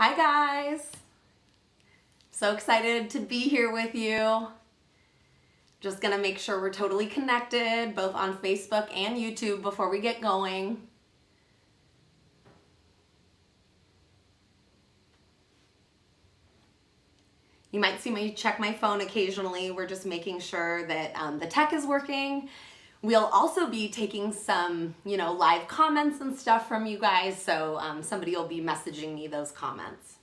Hi guys! So excited to be here with you. Just gonna make sure we're totally connected both on Facebook and YouTube before we get going. You might see me check my phone occasionally. We're just making sure that the tech is working. We'll also be taking some, live comments and stuff from you guys, so somebody will be messaging me those comments.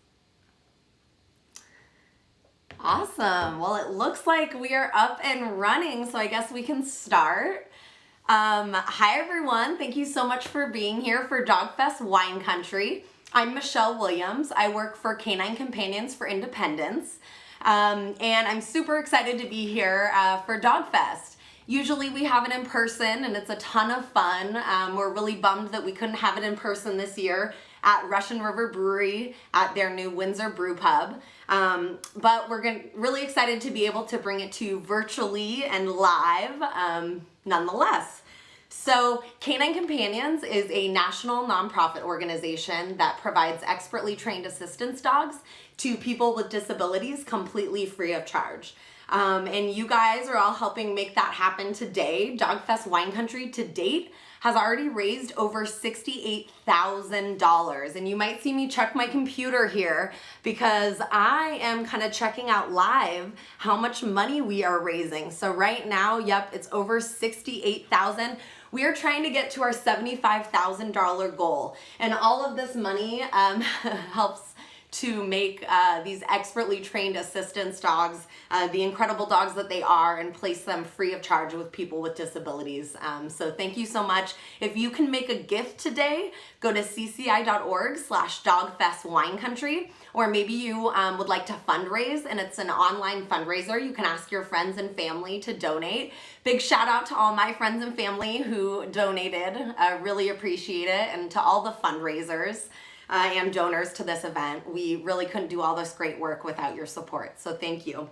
Awesome. Well, it looks like we are up and running, so I guess we can start. Hi everyone. Thank you so much for being here for DogFest Wine Country. I'm Michelle Williams. I work for Canine Companions for Independence, and I'm super excited to be here for DogFest. Usually we have it in person and it's a ton of fun. We're really bummed that we couldn't have it in person this year at Russian River Brewery at their new Windsor Brew Pub. But we're really excited to be able to bring it to you virtually and live nonetheless. So Canine Companions is a national nonprofit organization that provides expertly trained assistance dogs to people with disabilities completely free of charge. And you guys are all helping make that happen today. DogFest Wine Country to date has already raised over $68,000. And you might see me check my computer here because I am kind of checking out live how much money we are raising. So right now, yep, it's over $68,000. We are trying to get to our $75,000 goal. And all of this money helps to make these expertly trained assistance dogs, the incredible dogs that they are, and place them free of charge with people with disabilities. So thank you so much. If you can make a gift today, go to cci.org/dogfestwinecountry, or maybe you would like to fundraise and it's an online fundraiser. You can ask your friends and family to donate. Big shout out to all my friends and family who donated. I really appreciate it. And to all the fundraisers and donors to this event. We really couldn't do all this great work without your support, so thank you.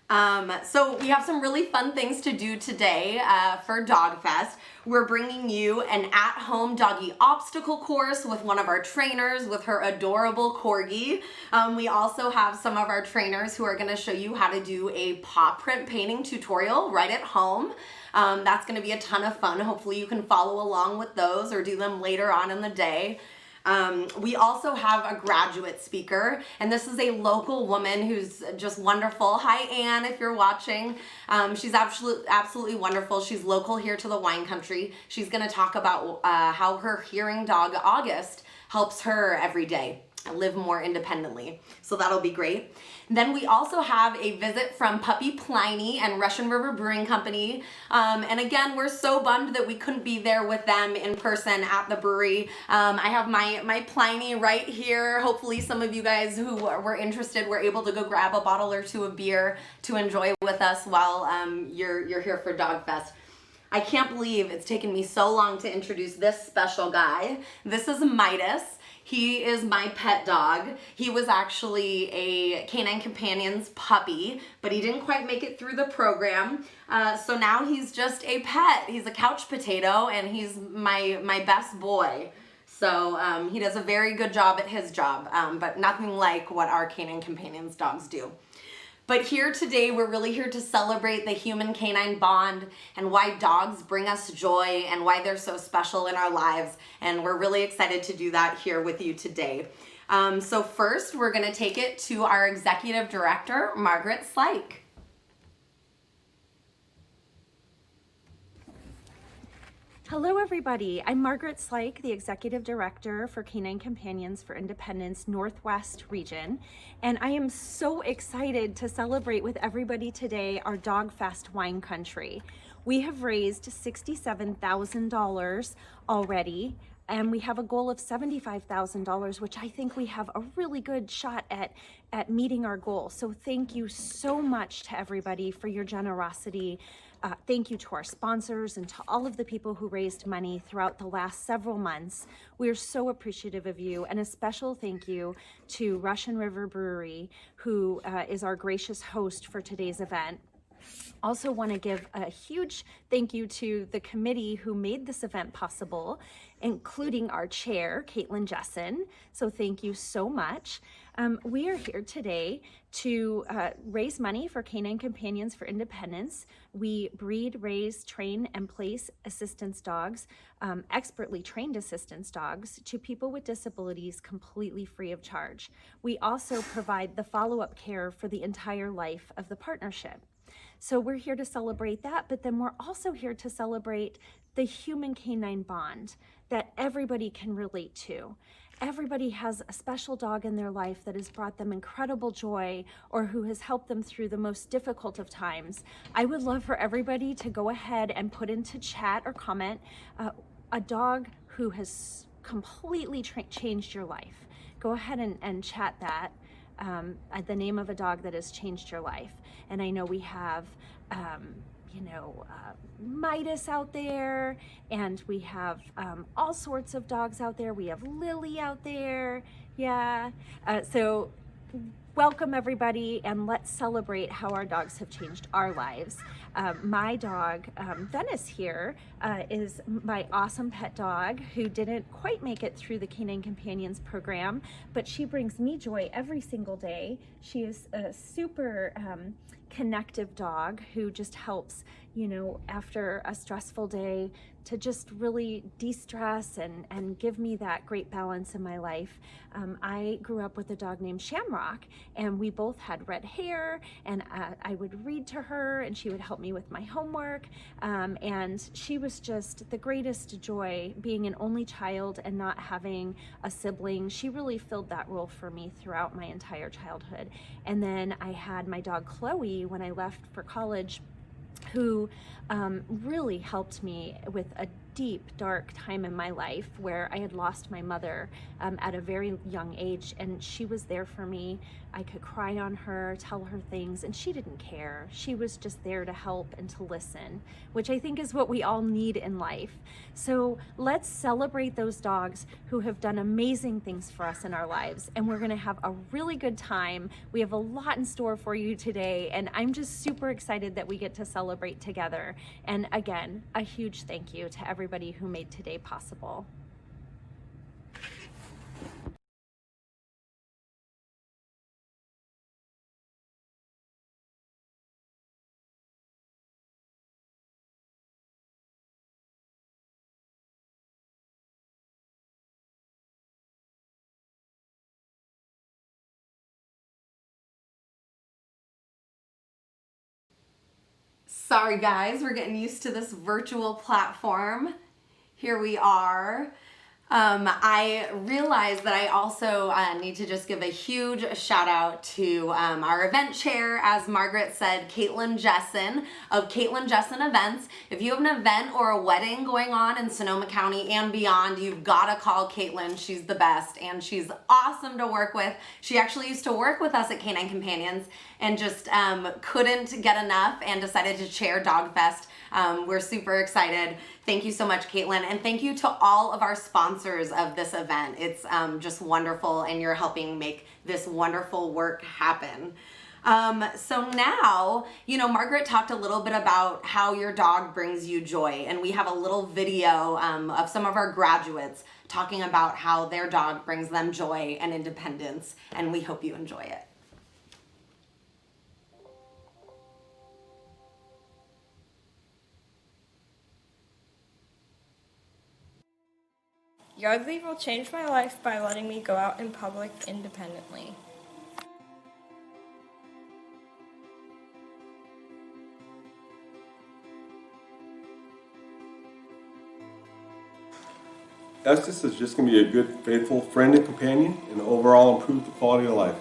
So we have some really fun things to do today for DogFest. We're bringing you an at-home doggy obstacle course with one of our trainers with her adorable corgi. We also have some of our trainers who are going to show you how to do a paw print painting tutorial right at home. That's going to be a ton of fun. Hopefully you can follow along with those or do them later on in the day. We also have a graduate speaker, and this is a local woman who's just wonderful. Hi, Anne, if you're watching. She's absolutely wonderful. She's local here to the wine country. She's going to talk about how her hearing dog, August, helps her every day live more independently. So that'll be great. Then we also have a visit from Puppy Pliny and Russian River Brewing Company. And again, we're so bummed that we couldn't be there with them in person at the brewery. I have my Pliny right here. Hopefully some of you guys who were interested were able to go grab a bottle or two of beer to enjoy with us while you're here for DogFest. I can't believe it's taken me so long to introduce this special guy. This is Midas. He is my pet dog. He was actually a Canine Companions puppy, but he didn't quite make it through the program. So now he's just a pet. He's a couch potato, and he's my best boy. So he does a very good job at his job, but nothing like what our Canine Companions dogs do. But here today, we're really here to celebrate the human-canine bond and why dogs bring us joy and why they're so special in our lives. And we're really excited to do that here with you today. So first, we're gonna take it to our Executive Director, Margaret Slike. Hello everybody, I'm Margaret Slike, the Executive Director for Canine Companions for Independence Northwest Region, and I am so excited to celebrate with everybody today our DogFest Wine Country. We have raised $67,000 already, and we have a goal of $75,000, which I think we have a really good shot at meeting our goal. So thank you so much to everybody for your generosity. Thank you to our sponsors and to all of the people who raised money throughout the last several months. We are so appreciative of you, and a special thank you to Russian River Brewery, who is our gracious host for today's event. Also want to give a huge thank you to the committee who made this event possible, including our chair, Caitlin Jessen. So thank you so much. We are here today to raise money for Canine Companions for Independence. We breed, raise, train, and place assistance dogs, expertly trained assistance dogs, to people with disabilities completely free of charge. We also provide the follow-up care for the entire life of the partnership. So we're here to celebrate that, but then we're also here to celebrate the human canine bond that everybody can relate to. Everybody has a special dog in their life that has brought them incredible joy or who has helped them through the most difficult of times. I would love for everybody to go ahead and put into chat or comment a dog who has completely changed your life. Go ahead and chat that. The name of a dog that has changed your life. And I know we have, Midas out there, and we have all sorts of dogs out there. We have Lily out there. Yeah. So welcome everybody, and let's celebrate how our dogs have changed our lives. My dog, Venice here, is my awesome pet dog who didn't quite make it through the Canine Companions program, but she brings me joy every single day. She is a super connective dog who just helps, after a stressful day, to just really de-stress and give me that great balance in my life. I grew up with a dog named Shamrock, and we both had red hair, and I would read to her and she would help me with my homework, and she was just the greatest joy, being an only child and not having a sibling. She really filled that role for me throughout my entire childhood. And then I had my dog Chloe when I left for college, who really helped me with a deep, dark time in my life where I had lost my mother at a very young age, and she was there for me. I could cry on her, tell her things, and she didn't care. She was just there to help and to listen, which I think is what we all need in life. So let's celebrate those dogs who have done amazing things for us in our lives, and we're gonna have a really good time. We have a lot in store for you today, and I'm just super excited that we get to celebrate together. And again, a huge thank you to everybody who made today possible. Sorry guys, we're getting used to this virtual platform. Here we are. I realized that I also need to just give a huge shout out to our event chair, as Margaret said, Caitlin Jessen of Caitlin Jessen Events. If you have an event or a wedding going on in Sonoma County and beyond, you've got to call Caitlin. She's the best, and she's awesome to work with. She actually used to work with us at Canine Companions and just couldn't get enough and decided to chair DogFest. We're super excited. Thank you so much, Caitlin, and thank you to all of our sponsors of this event. It's just wonderful, and you're helping make this wonderful work happen. So now, Margaret talked a little bit about how your dog brings you joy, and we have a little video of some of our graduates talking about how their dog brings them joy and independence, and we hope you enjoy it. Yardley will change my life by letting me go out in public independently. Estes is just going to be a good, faithful friend and companion, and overall improve the quality of life.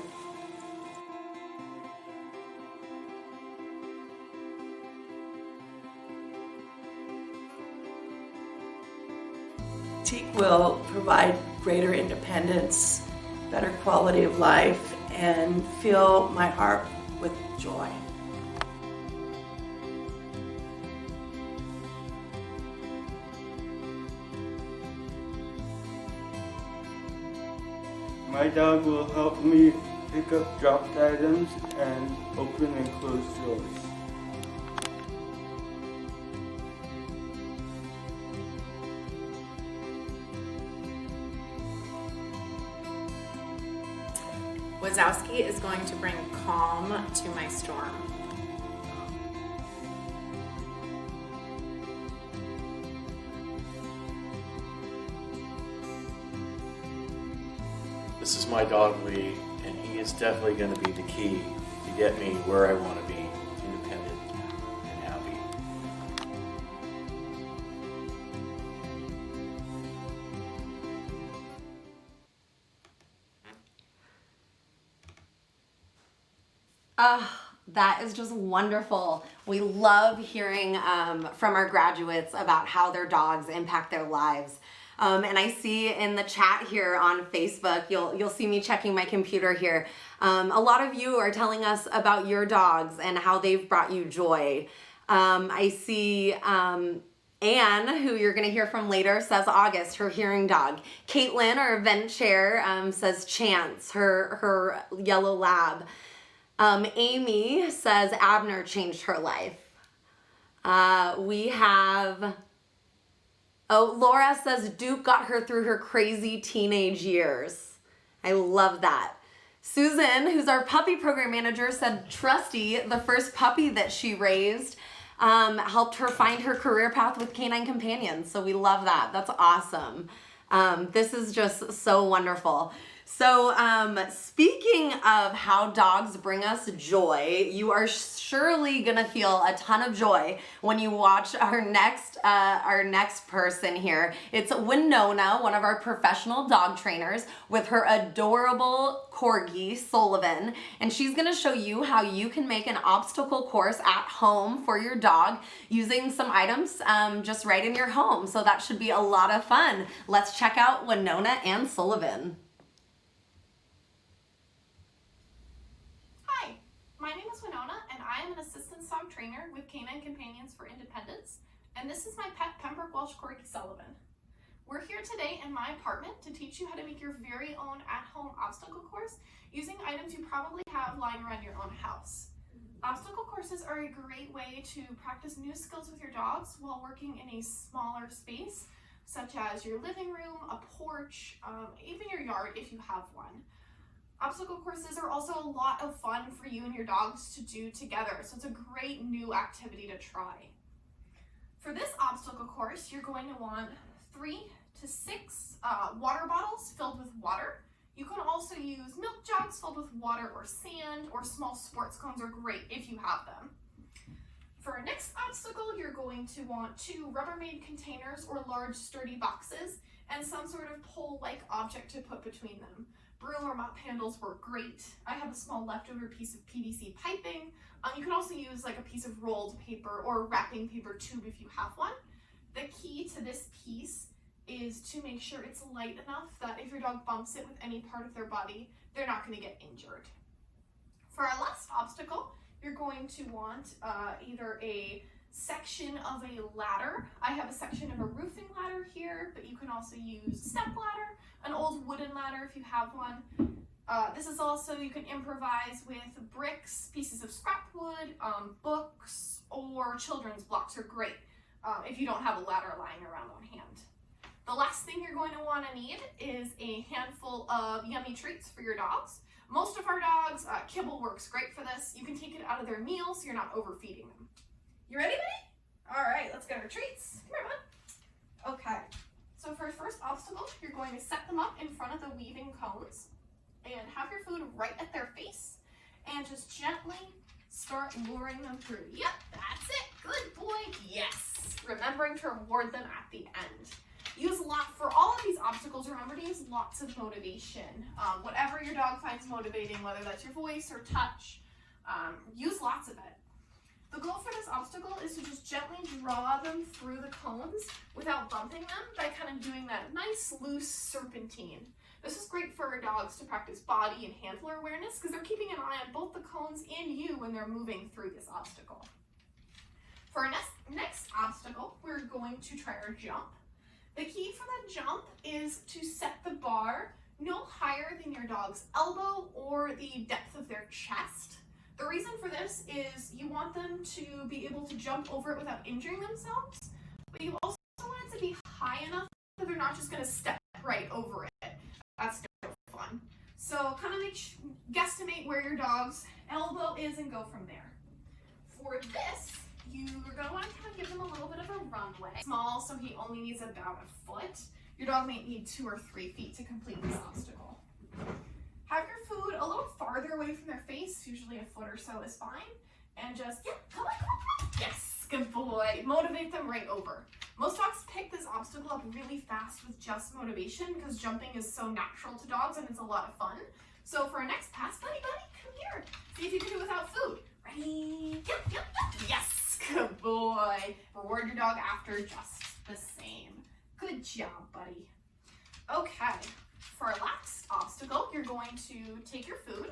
Teak will provide greater independence, better quality of life, and fill my heart with joy. My dog will help me pick up dropped items and open and close doors. Wazowski is going to bring calm to my storm. This is my dog Lee, and he is definitely going to be the key to get me where I want to be, independent and happy. That is just wonderful. We love hearing from our graduates about how their dogs impact their lives. And I see in the chat here on Facebook, you'll see me checking my computer here. A lot of you are telling us about your dogs and how they've brought you joy. I see Anne, who you're gonna hear from later, says August, her hearing dog. Caitlin, our event chair, says Chance, her yellow lab. Amy says Abner changed her life. We have, Laura says Duke got her through her crazy teenage years. I love that. Susan, who's our puppy program manager, said Trusty, the first puppy that she raised, helped her find her career path with Canine Companions. So we love that. That's awesome. This is just so wonderful. So speaking of how dogs bring us joy, you are surely gonna feel a ton of joy when you watch our next person here. It's Winona, one of our professional dog trainers, with her adorable corgi, Sullivan, and she's gonna show you how you can make an obstacle course at home for your dog using some items just right in your home. So that should be a lot of fun. Let's check out Winona and Sullivan. My name is Winona, and I am an assistant dog trainer with Canine Companions for Independence, and this is my pet Pembroke Welsh Corgi Sullivan. We're here today in my apartment to teach you how to make your very own at-home obstacle course using items you probably have lying around your own house. Obstacle courses are a great way to practice new skills with your dogs while working in a smaller space, such as your living room, a porch, even your yard if you have one. Obstacle courses are also a lot of fun for you and your dogs to do together, so it's a great new activity to try. For this obstacle course, you're going to want 3 to 6 water bottles filled with water. You can also use milk jugs filled with water or sand, or small sports cones are great if you have them. For our next obstacle, you're going to want 2 Rubbermaid containers or large sturdy boxes and some sort of pole-like object to put between them. Broom or mop handles work great. I have a small leftover piece of PVC piping. You can also use like a piece of rolled paper or wrapping paper tube if you have one. The key to this piece is to make sure it's light enough that if your dog bumps it with any part of their body, they're not going to get injured. For our last obstacle, you're going to want either a section of a ladder. I have a section of a roofing ladder here, but you can also use step ladder, an old wooden ladder if you have one. This is also, you can improvise with bricks, pieces of scrap wood, books, or children's blocks are great if you don't have a ladder lying around on hand. The last thing you're going to want to need is a handful of yummy treats for your dogs. Most of our dogs, kibble works great for this. You can take it out of their meals so you're not overfeeding them. You ready, buddy? All right, let's get our treats. Come here, bud. Okay, so for our first obstacle, you're going to set them up in front of the weaving cones and have your food right at their face and just gently start luring them through. Yep, that's it. Good boy. Yes. Remembering to reward them at the end. Use a lot for all of these obstacles. Remember to use lots of motivation. Whatever your dog finds motivating, whether that's your voice or touch, use lots of it. The goal for this obstacle is to just gently draw them through the cones without bumping them by kind of doing that nice loose serpentine. This is great for our dogs to practice body and handler awareness because they're keeping an eye on both the cones and you when they're moving through this obstacle. For our next obstacle, we're going to try our jump. The key for the jump is to set the bar no higher than your dog's elbow or the depth of their chest. The reason for this is you want them to be able to jump over it without injuring themselves, but you also want it to be high enough that they're not just going to step right over it. That's no fun. So kind of guesstimate where your dog's elbow is and go from there. For this, you're going to want to kind of give them a little bit of a runway. Small, so he only needs about a foot. Your dog may need 2 or 3 feet to complete this obstacle. Have your food a little farther away from their face, usually a foot or so is fine. And just, yeah, come on, come on, come on. Yes, good boy. Motivate them right over. Most dogs pick this obstacle up really fast with just motivation because jumping is so natural to dogs and it's a lot of fun. So for our next pass, buddy, come here. See if you can do it without food. Ready? Yep, yep, yep. Yes, good boy. Reward your dog after just the same. Good job, buddy. Okay, for our last obstacle, you're going to take your food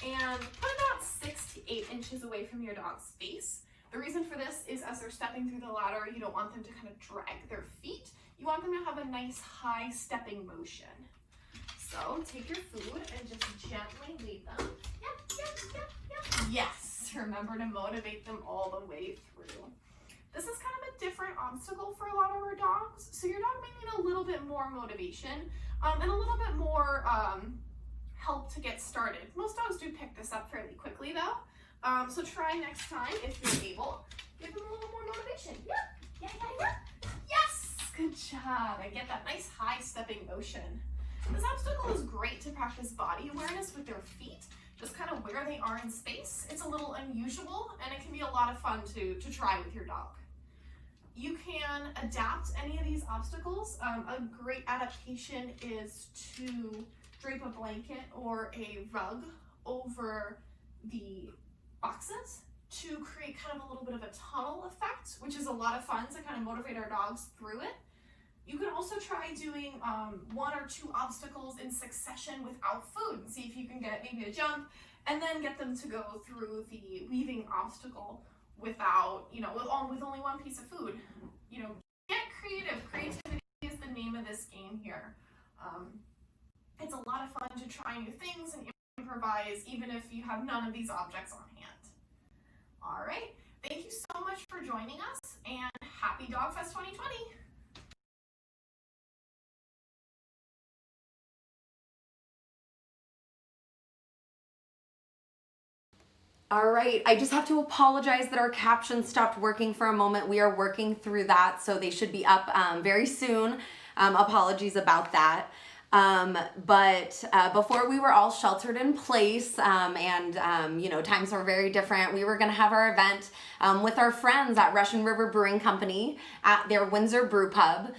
and put about 6 to 8 inches away from your dog's face. The reason for this is as they're stepping through the ladder, you don't want them to kind of drag their feet. You want them to have a nice high stepping motion. So take your food and just gently lead them. Yep, yep, yep, yep. Yes, remember to motivate them all the way through. This is kind of a different obstacle for a lot of our dogs. So your dog may need a little bit more motivation and a little bit more help to get started. Most dogs do pick this up fairly quickly though. So try next time if you're able. Give them a little more motivation. Yep, yeah, yeah, yeah. Yes, good job. And get that nice high stepping motion. This obstacle is great to practice body awareness with their feet, just kind of where they are in space. It's a little unusual and it can be a lot of fun to try with your dog. You can adapt any of these obstacles. A great adaptation is to drape a blanket or a rug over the boxes to create kind of a little bit of a tunnel effect, which is a lot of fun to kind of motivate our dogs through it. You can also try doing 1 or 2 obstacles in succession without food. See if you can get maybe a jump and then get them to go through the weaving obstacle without, with only 1 piece of food. Get creative. Creativity is the name of this game here. It's a lot of fun to try new things and improvise even if you have none of these objects on hand. All right, thank you so much for joining us and happy DogFest 2020. All right, I just have to apologize that our captions stopped working for a moment. We are working through that, so they should be up very soon. Apologies about that. But before we were all sheltered in place and times were very different, we were going to have our event with our friends at Russian River Brewing Company at their Windsor Brew Pub.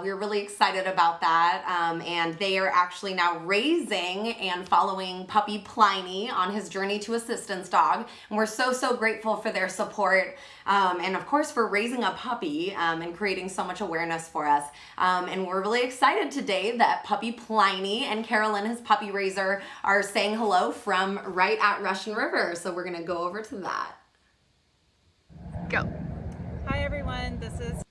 We were really excited about that, and they are actually now raising and following puppy Pliny on his journey to assistance dog, and we're so grateful for their support and of course for raising a puppy and creating so much awareness for us, and we're really excited today that puppy Pliny and Carolyn, his puppy raiser, are saying hello from right at Russian River, so we're gonna go over to that. Go. Hi everyone, this is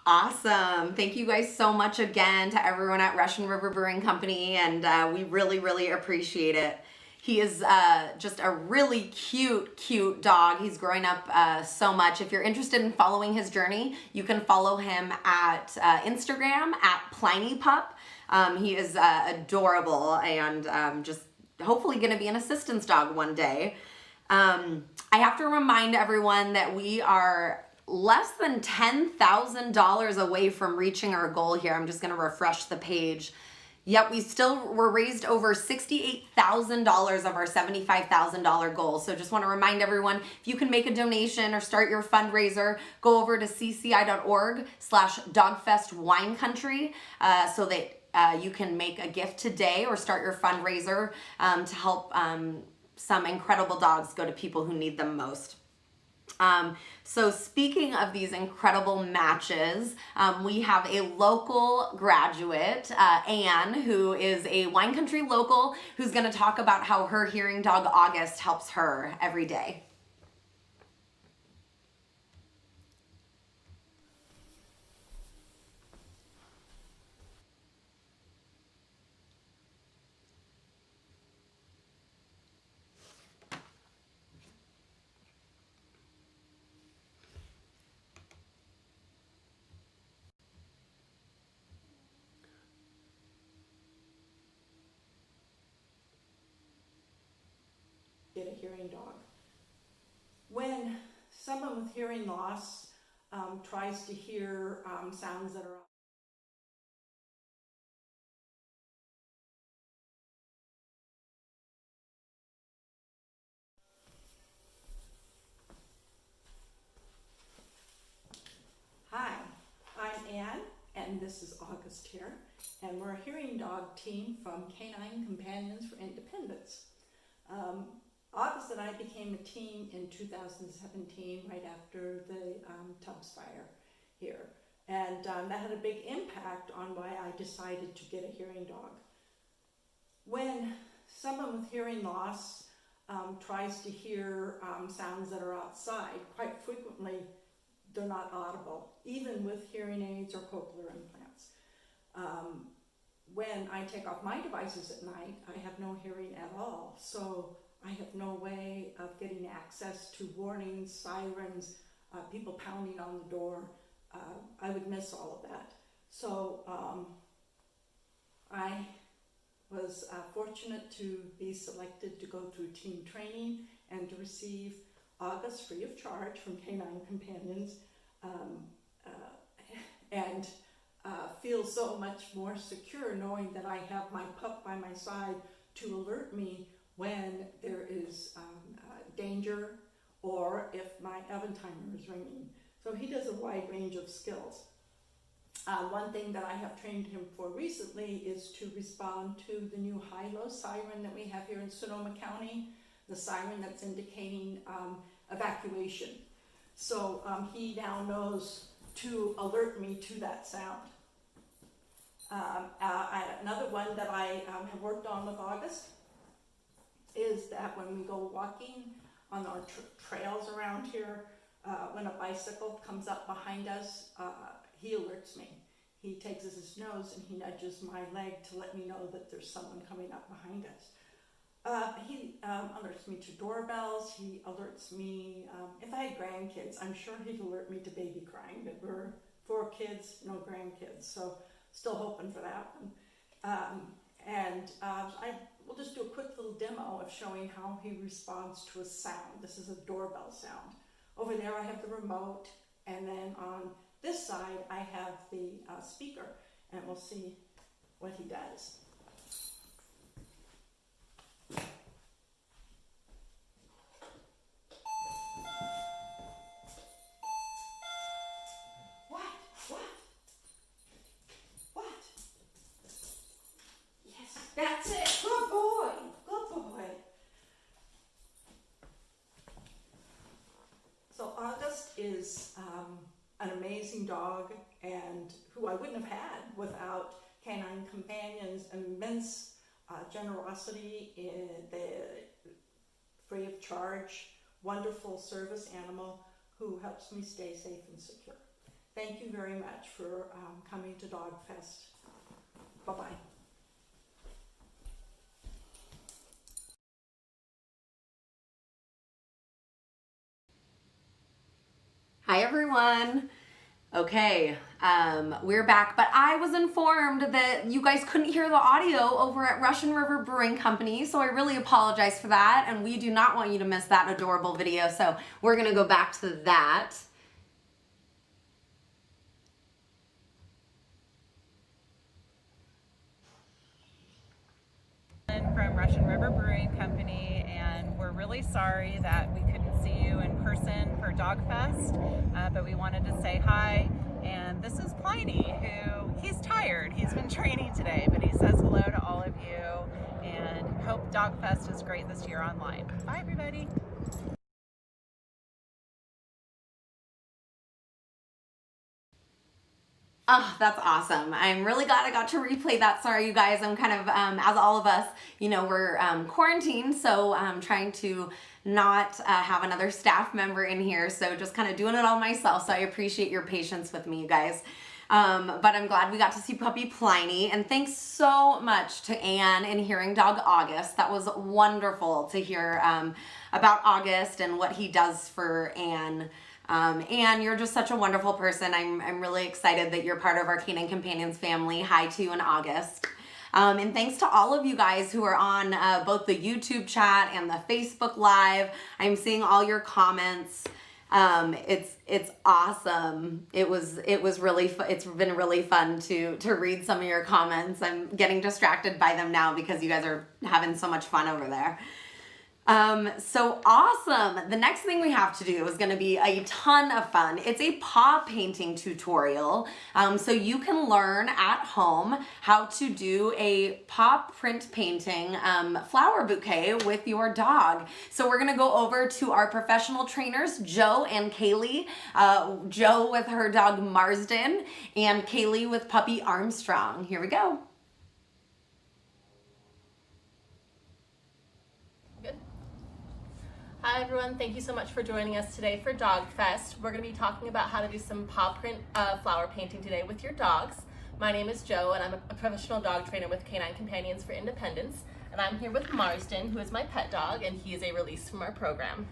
Awesome. Thank you guys so much again to everyone at Russian River Brewing Company, and we really appreciate it. He is just a really cute dog. He's growing up so much. If you're interested in following his journey, you can follow him at Instagram at PlinyPup. He is adorable and just hopefully going to be an assistance dog one day. I have to remind everyone that we are less than $10,000 away from reaching our goal here. I'm just going to refresh the page. Yep, we're raised over $68,000 of our $75,000 goal. So just want to remind everyone, if you can make a donation or start your fundraiser, go over to cci.org/DogFest Wine Country so that you can make a gift today or start your fundraiser to help some incredible dogs go to people who need them most. So speaking of these incredible matches, we have a local graduate, Anne, who is a wine country local, who's going to talk about how her hearing dog August helps her every day. hearing dog. When someone with hearing loss tries to hear sounds that are Hi, I'm Ann, and this is August here, and we're a hearing dog team from Canine Companions for Independence. August and I became a team in 2017, right after the Tubbs fire here, and that had a big impact on why I decided to get a hearing dog. When someone with hearing loss tries to hear sounds that are outside, quite frequently they're not audible, even with hearing aids or cochlear implants. When I take off my devices at night, I have no hearing at all, so I have no way of getting access to warnings, sirens, people pounding on the door. I would miss all of that. So I was fortunate to be selected to go through team training and to receive August free of charge from Canine Companions, and feel so much more secure knowing that I have my pup by my side to alert me when there is danger or if my oven timer is ringing. So he does a wide range of skills. One thing that I have trained him for recently is to respond to the new high-low siren that we have here in Sonoma County, the siren that's indicating evacuation. So he now knows to alert me to that sound. Another one that I have worked on with August is that when we go walking on our trails around here, when a bicycle comes up behind us, he alerts me. He takes his nose and he nudges my leg to let me know that there's someone coming up behind us. He alerts me to doorbells. He alerts me, if I had grandkids, I'm sure he'd alert me to baby crying, but we're 4 kids, no grandkids, so still hoping for that one. I will just do a quick little demo of showing how he responds to a sound. This is a doorbell sound. Over there I have the remote, and then on this side I have the speaker, and we'll see what he does. That's it. Good boy. Good boy. So August is an amazing dog, and who I wouldn't have had without Canine Companions' immense generosity in the free of charge, wonderful service animal who helps me stay safe and secure. Thank you very much for coming to DogFest. Bye-bye. Hi everyone. Okay, we're back, but I was informed that you guys couldn't hear the audio over at Russian River Brewing Company, so I really apologize for that, and we do not want you to miss that adorable video, so we're gonna go back to that. From Russian River Brewing Company, and we're really sorry that we couldn't see you in person for DogFest, but we wanted to say hi. And this is Pliny, who, he's tired, he's been training today, but he says hello to all of you and hope DogFest is great this year online. Bye everybody. Oh, that's awesome. I'm really glad I got to replay that. Sorry, you guys. I'm kind of, as all of us, you know, we're quarantined, so I'm trying to not have another staff member in here, so just kind of doing it all myself, so I appreciate your patience with me, you guys. But I'm glad we got to see puppy Pliny, and thanks so much to Anne and Hearing Dog August. That was wonderful to hear about August and what he does for Anne. Anne, you're just such a wonderful person. I'm really excited that you're part of our Canine Companions family. Hi to you in August. And thanks to all of you guys who are on both the YouTube chat and the Facebook Live. I'm seeing all your comments. It's awesome. It was really it's been really fun to read some of your comments. I'm getting distracted by them now because you guys are having so much fun over there. So awesome. The next thing we have to do is going to be a ton of fun. It's a paw painting tutorial. So you can learn at home how to do a paw print painting flower bouquet with your dog. So we're going to go over to our professional trainers, Joe and Kaylee. Joe with her dog Marsden and Kaylee with puppy Armstrong. Here we go. Hi everyone, thank you so much for joining us today for DogFest. We're going to be talking about how to do some paw print flower painting today with your dogs. My name is Joe and I'm a professional dog trainer with Canine Companions for Independence. And I'm here with Marsden, who is my pet dog, and he is a release from our program.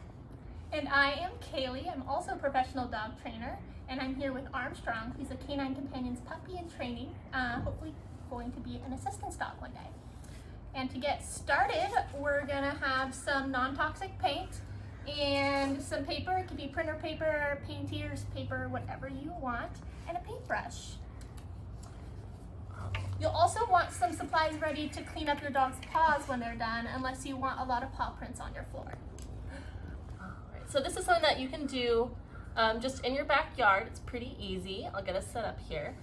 And I am Kaylee. I'm also a professional dog trainer, and I'm here with Armstrong, who's a Canine Companions puppy in training, hopefully going to be an assistance dog one day. And to get started, we're gonna have some non-toxic paint and some paper. It could be printer paper, paintier's paper, whatever you want, and a paintbrush. You'll also want some supplies ready to clean up your dog's paws when they're done, unless you want a lot of paw prints on your floor. Alright, so this is something that you can do just in your backyard. It's pretty easy. I'll get us set up here.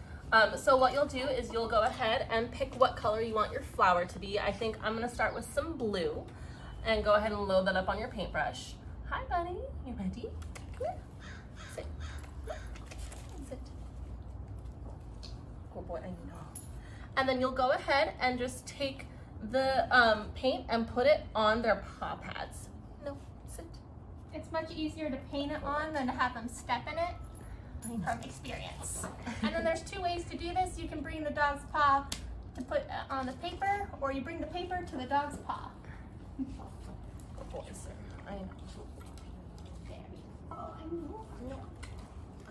So what you'll do is you'll go ahead and pick what color you want your flower to be. I think I'm going to start with some blue and go ahead and load that up on your paintbrush. Hi buddy, you ready? Come here. Sit. Sit. Good boy, I know. And then you'll go ahead and just take the paint and put it on their paw pads. No, sit. It's much easier to paint it on than to have them step in it. From experience. And then there's two ways to do this. You can bring the dog's paw to put on the paper, or you bring the paper to the dog's paw. Good boy, sir. I know. Oh, I know.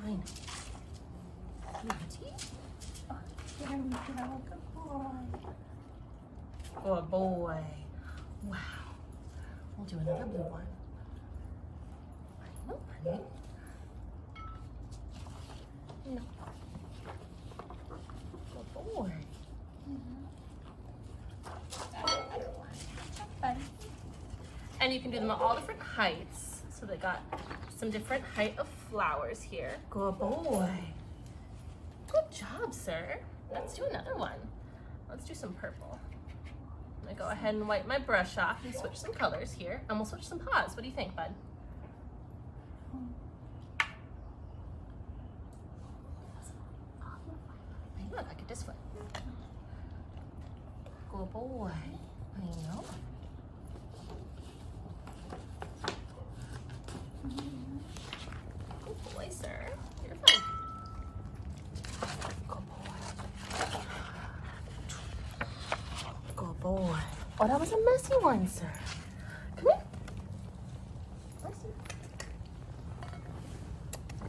I know. Ready? Oh, there we go. Good boy. Good boy. Wow. We'll do another blue one. I know, honey. No. Good boy. And you can do them at all different heights. So they got some different height of flowers here. Good boy. Good job, sir. Let's do another one. Let's do some purple. I'm gonna go ahead and wipe my brush off and switch some colors here. And we'll switch some paws. What do you think, bud? Look, I get this one. Good boy. I know. Good boy, sir. You're fine. Good boy. Good boy. Oh, that was a messy one, sir. Come here. Messy.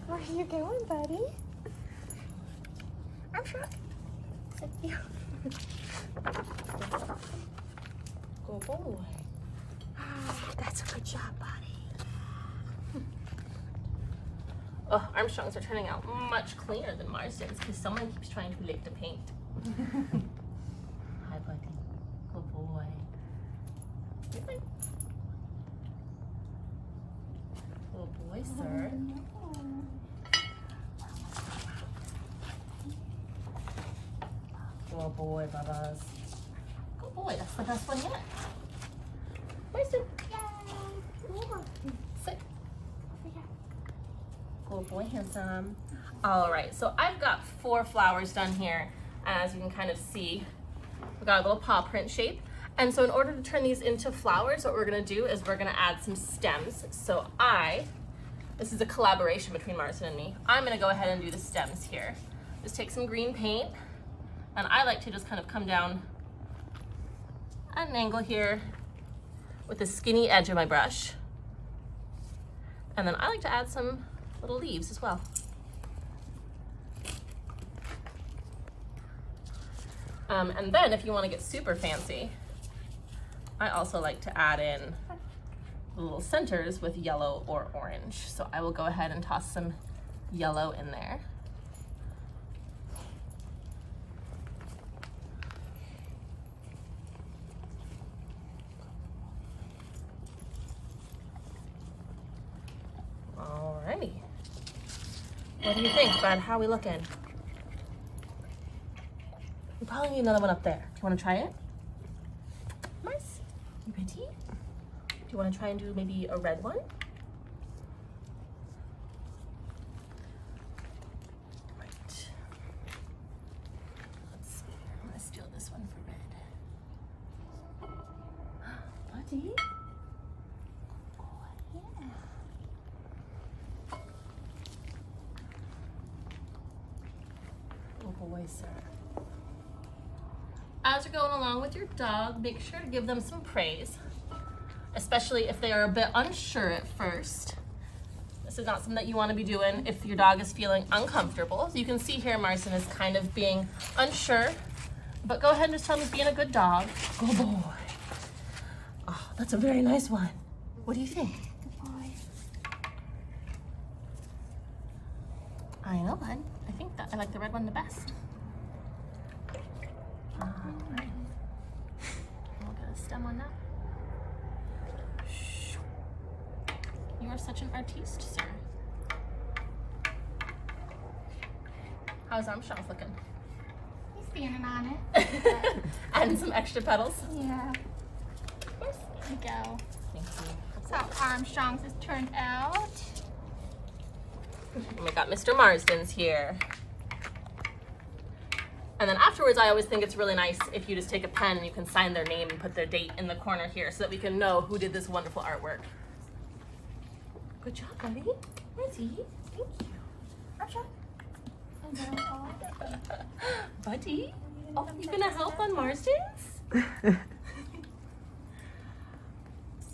Where are you going, buddy? I'm sure. Thank you. Good boy. That's a good job, buddy. Oh, Armstrongs are turning out much cleaner than Marsden's because someone keeps trying to lick the paint. Hi, buddy. Good boy. You're fine. Good boy, sir. Good boy, Babas. Good boy, that's the best one yet. Marsden. Yay! Sit. Good boy, handsome. All right, so I've got 4 flowers done here. As you can kind of see, we've got a little paw print shape. And so in order to turn these into flowers, what we're gonna do is we're gonna add some stems. So this is a collaboration between Marsden and me. I'm gonna go ahead and do the stems here. Just take some green paint, and I like to just kind of come down at an angle here with the skinny edge of my brush. And then I like to add some little leaves as well. And then if you want to get super fancy, I also like to add in little centers with yellow or orange. So I will go ahead and toss some yellow in there. Alrighty. What do you think, bud? How are we looking? We probably need another one up there. Do you want to try it? Mars, you ready? Do you want to try and do maybe a red one? Right. Let's see. I'm going to steal this one for red. Buddy? Oh boy, sir. As you're going along with your dog, make sure to give them some praise, especially if they are a bit unsure at first. This is not something that you want to be doing if your dog is feeling uncomfortable. So you can see here Marcin is kind of being unsure, but go ahead and just tell him he's being a good dog. Good boy. Oh, that's a very nice one. What do you think? Good boy. I know, bud. I think that I like the red one the best. Alright. We'll get a stem on that. You are such an artiste, sir. How's Armstrong's looking? He's standing on it. Adding some extra petals. Yeah. There we go. Thank you. That's how Armstrong's has turned out. And we got Mr. Marsden's here. And then afterwards, I always think it's really nice if you just take a pen and you can sign their name and put their date in the corner here so that we can know who did this wonderful artwork. Good job, buddy. Where's he? Thank you. Buddy? Oh, you gonna help on Marsden's?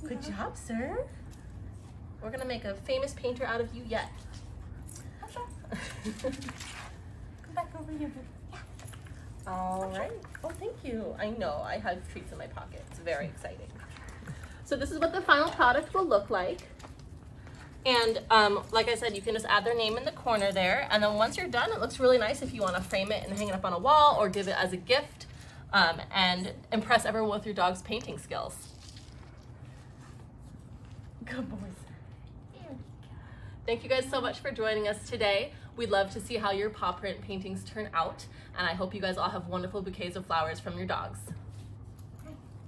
Good job, sir. We're gonna make a famous painter out of you yet. Come back over here. All right. Oh, thank you. I know. I have treats in my pocket. It's very exciting. So this is what the final product will look like. And like I said, you can just add their name in the corner there. And then once you're done, it looks really nice if you want to frame it and hang it up on a wall or give it as a gift and impress everyone with your dog's painting skills. Good boys. Thank you guys so much for joining us today. We'd love to see how your paw print paintings turn out, and I hope you guys all have wonderful bouquets of flowers from your dogs.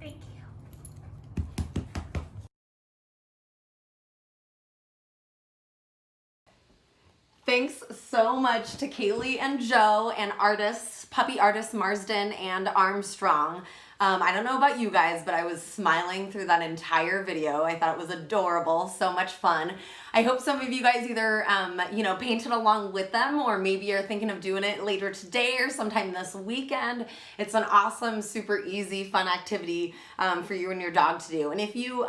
Thank you. Thanks so much to Kaylee and Joe and artists, puppy artists Marsden and Armstrong. I don't know about you guys, but I was smiling through that entire video. I thought it was adorable, so much fun. I hope some of you guys either, painted along with them, or maybe you're thinking of doing it later today or sometime this weekend. It's an awesome, super easy, fun activity for you and your dog to do. And if you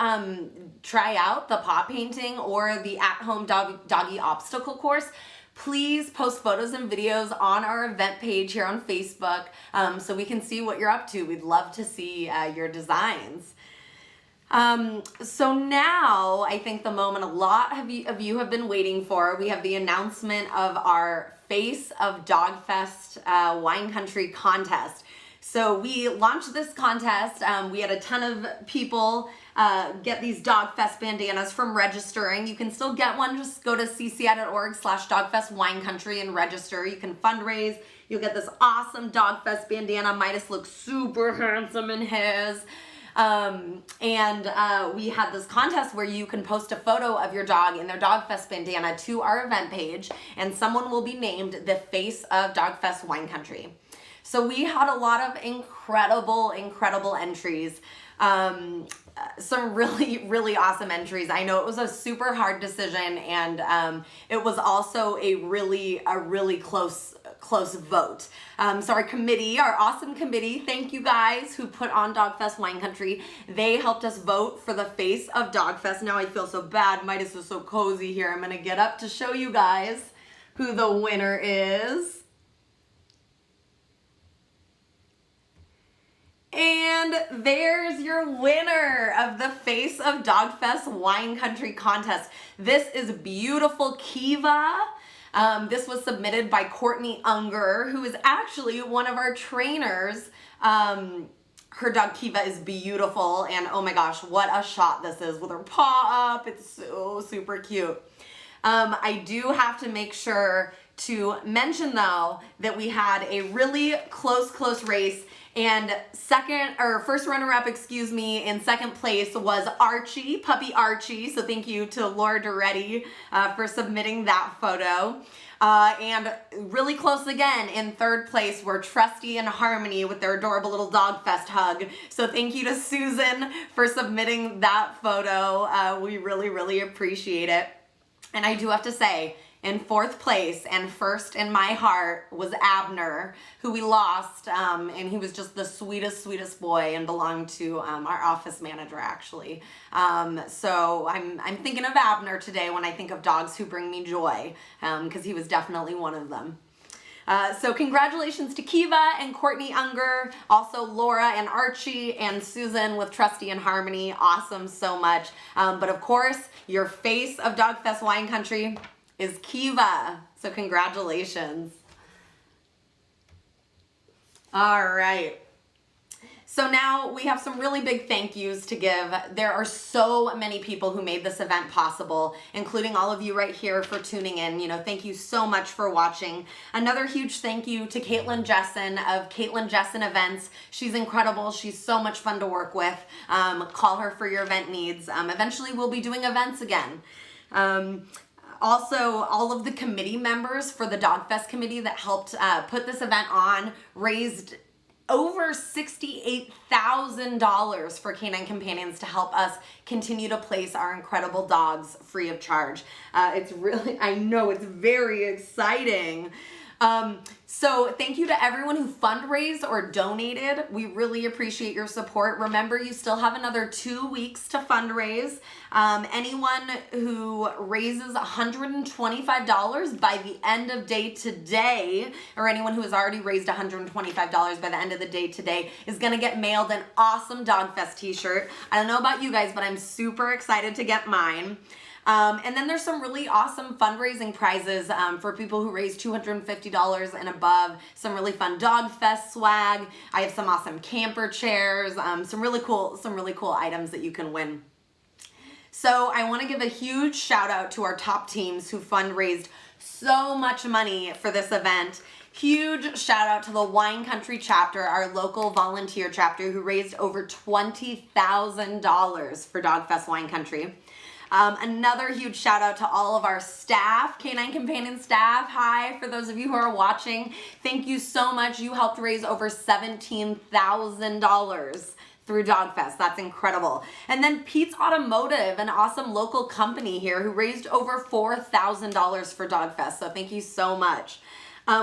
try out the paw painting or the at-home doggy obstacle course, please post photos and videos on our event page here on Facebook so we can see what you're up to. We'd love to see your designs. So now I think the moment a lot of you have been waiting for, we have the announcement of our Face of DogFest Wine Country contest. So we launched this contest. We had a ton of people get these DogFest bandanas from registering. You can still get one. Just go to cci.org/DogFest Wine Country and register. You can fundraise. You'll get this awesome DogFest bandana. Midas looks super handsome in his. We had this contest where you can post a photo of your dog in their DogFest bandana to our event page, and someone will be named the Face of DogFest Wine Country. So we had a lot of incredible entries. Some really awesome entries. I know it was a super hard decision, and it was also a really close vote. So our committee, our awesome committee, thank you guys who put on DogFest Wine Country. They helped us vote for the Face of DogFest. Now I feel so bad. Midas is so cozy here. I'm gonna get up to show you guys who the winner is. And there's your winner of the Face of DogFest Wine Country contest. This is beautiful Kiva. This was submitted by Courtney Unger, who is actually one of our trainers. Her dog Kiva is beautiful, and oh my gosh, what a shot this is with her paw up. It's so super cute. I do have to make sure to mention though that we had a really close race, and first runner-up, in second place was Archie, puppy Archie. So thank you to Laura Duretti for submitting that photo. And really close again in third place were Trusty and Harmony with their adorable little DogFest hug. So thank you to Susan for submitting that photo. We really appreciate it. And I do have to say, in fourth place and first in my heart was Abner, who we lost, and he was just the sweetest boy and belonged to our office manager actually. So I'm thinking of Abner today when I think of dogs who bring me joy, because he was definitely one of them. So congratulations to Kiva and Courtney Unger, also Laura and Archie and Susan with Trusty and Harmony. Awesome so much. But of course, your Face of DogFest Wine Country is Kiva. So congratulations. All right. So now we have some really big thank yous to give. There are so many people who made this event possible, including all of you right here for tuning in. You know, thank you so much for watching. Another huge thank you to Caitlin Jessen of Caitlin Jessen Events. She's incredible. She's so much fun to work with. Call her for your event needs. Eventually we'll be doing events again. Also, all of the committee members for the DogFest committee that helped put this event on raised over $68,000 for Canine Companions to help us continue to place our incredible dogs free of charge. It's really, I know it's very exciting. So thank you to everyone who fundraised or donated. We really appreciate your support. Remember, you still have another 2 weeks to fundraise. Anyone who raises $125 by the end of day today, or anyone who has already raised $125 by the end of the day today, is gonna get mailed an awesome DogFest t-shirt. I don't know about you guys, but I'm super excited to get mine. And then there's some really awesome fundraising prizes for people who raise $250 and above. Some really fun DogFest swag. I have some awesome camper chairs. Some really cool items that you can win. So I want to give a huge shout out to our top teams who fundraised so much money for this event. Huge shout out to the Wine Country chapter, our local volunteer chapter, who raised over $20,000 for DogFest Wine Country. Another huge shout out to all of our staff, Canine Companion staff. Hi, for those of you who are watching, thank you so much. You helped raise over $17,000 through DogFest. That's incredible. And then Pete's Automotive, an awesome local company here who raised over $4,000 for DogFest. So thank you so much.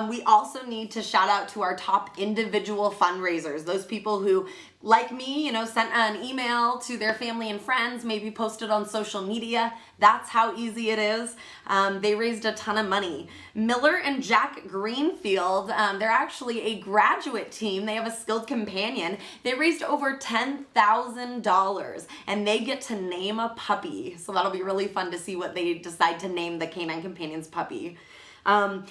We also need to shout out to our top individual fundraisers, those people who, like me, sent an email to their family and friends, maybe posted on social media. That's how easy it is. They raised a ton of money. Miller and Jack Greenfield, they're actually a graduate team. They have a skilled companion. They raised over $10,000 and they get to name a puppy. So that'll be really fun to see what they decide to name the Canine Companions puppy.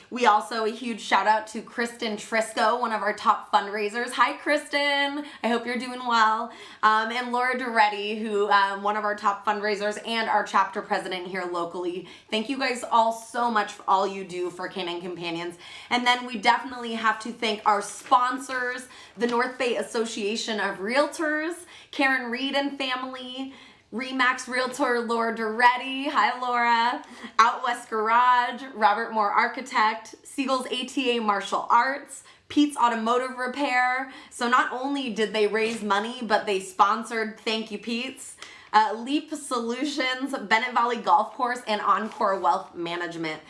We also, a huge shout out to Kristen Trisco, one of our top fundraisers. Hi, Kristen. I hope you're doing well. And Laura Duretti, who, one of our top fundraisers and our chapter president here locally. Thank you guys all so much for all you do for Canine Companions. And then we definitely have to thank our sponsors, the North Bay Association of Realtors, Karen Reed and family, Remax Realtor Laura Duretti, hi Laura, Out West Garage, Robert Moore Architect, Siegel's ATA Martial Arts, Pete's Automotive Repair. So not only did they raise money, but they sponsored Thank You Pete's, Leap Solutions, Bennett Valley Golf Course, and Encore Wealth Management.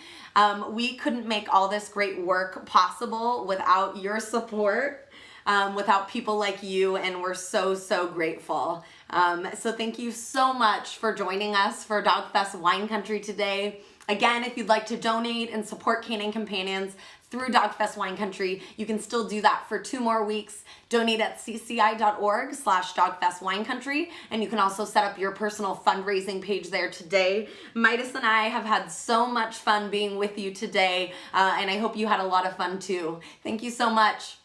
We couldn't make all this great work possible without your support. Without people like you, and we're so grateful. So thank you so much for joining us for DogFest Wine Country today. Again, if you'd like to donate and support Canine Companions through DogFest Wine Country, you can still do that for 2 more weeks. Donate at cci.org/DogFestWineCountry, and you can also set up your personal fundraising page there today. Midas and I have had so much fun being with you today, and I hope you had a lot of fun too. Thank you so much.